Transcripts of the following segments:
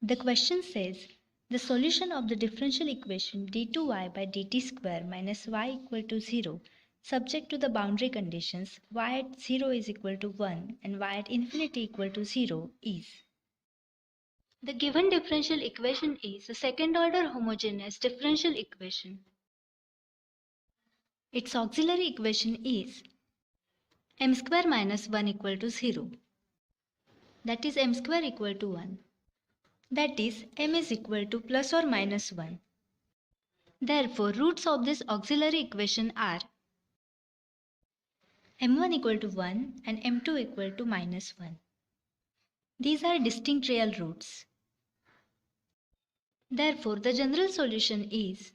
The question says the solution of the differential equation d2y by dt square minus y equal to 0 subject to the boundary conditions y at 0 is equal to 1 and y at infinity equal to 0 is. The given differential equation is a second order homogeneous differential equation. Its auxiliary equation is m square minus 1 equal to 0. That is m square equal to 1. That is m is equal to plus or minus 1. Therefore, roots of this auxiliary equation are m1 equal to 1 and m2 equal to minus 1. These are distinct real roots. Therefore, the general solution is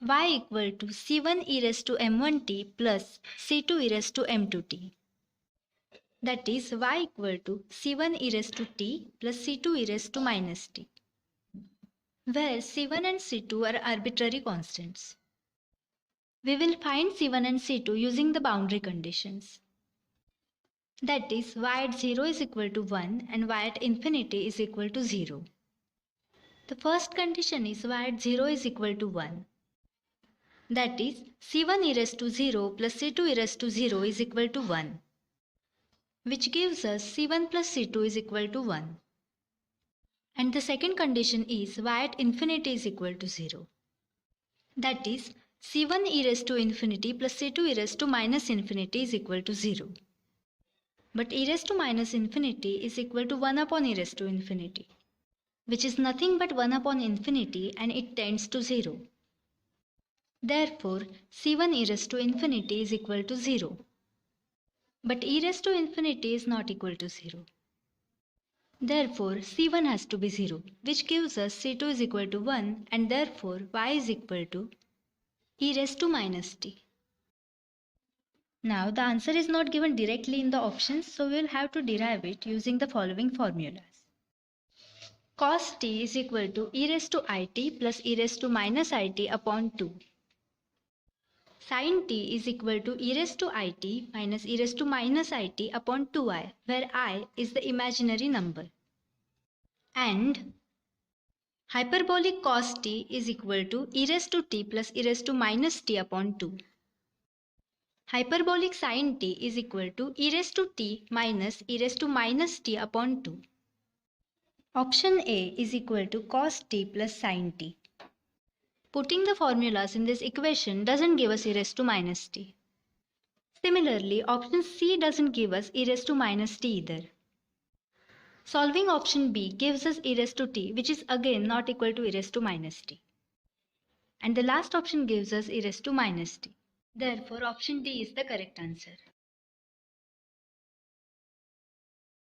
y equal to c1 e raised to m1t plus c2 e raised to m2t. That is y equal to c1 e raised to t plus c2 e raised to minus t, where c1 and c2 are arbitrary constants. We will find c1 and c2 using the boundary conditions. That is y at 0 is equal to 1 and y at infinity is equal to 0. The first condition is y at 0 is equal to 1. That is c1 e raised to 0 plus c2 e raised to 0 is equal to 1, which gives us c1 plus c2 is equal to 1. And the second condition is y at infinity is equal to 0. That is c1 e raised to infinity plus c2 e raised to minus infinity is equal to 0. But e raised to minus infinity is equal to 1 upon e raised to infinity, which is nothing but 1 upon infinity and it tends to 0. Therefore, c1 e raised to infinity is equal to 0. But e raised to infinity is not equal to 0. Therefore, c1 has to be 0, which gives us c2 is equal to 1 and therefore y is equal to e raised to minus t. Now, the answer is not given directly in the options, so we will have to derive it using the following formulas. Cos t is equal to e raised to it plus e raised to minus it upon 2. Sin t is equal to e raised to it minus e raised to minus it upon 2i, where I is the imaginary number. And hyperbolic cos t is equal to e raised to t plus e raised to minus t upon 2. Hyperbolic sin t is equal to e raised to t minus e raised to minus t upon 2. Option A is equal to cos t plus sin t. Putting the formulas in this equation doesn't give us e raised to minus t. Similarly, option C doesn't give us e raised to minus t either. Solving option B gives us e raised to t, which is again not equal to e raised to minus t. And the last option gives us e raised to minus t. Therefore, option D is the correct answer.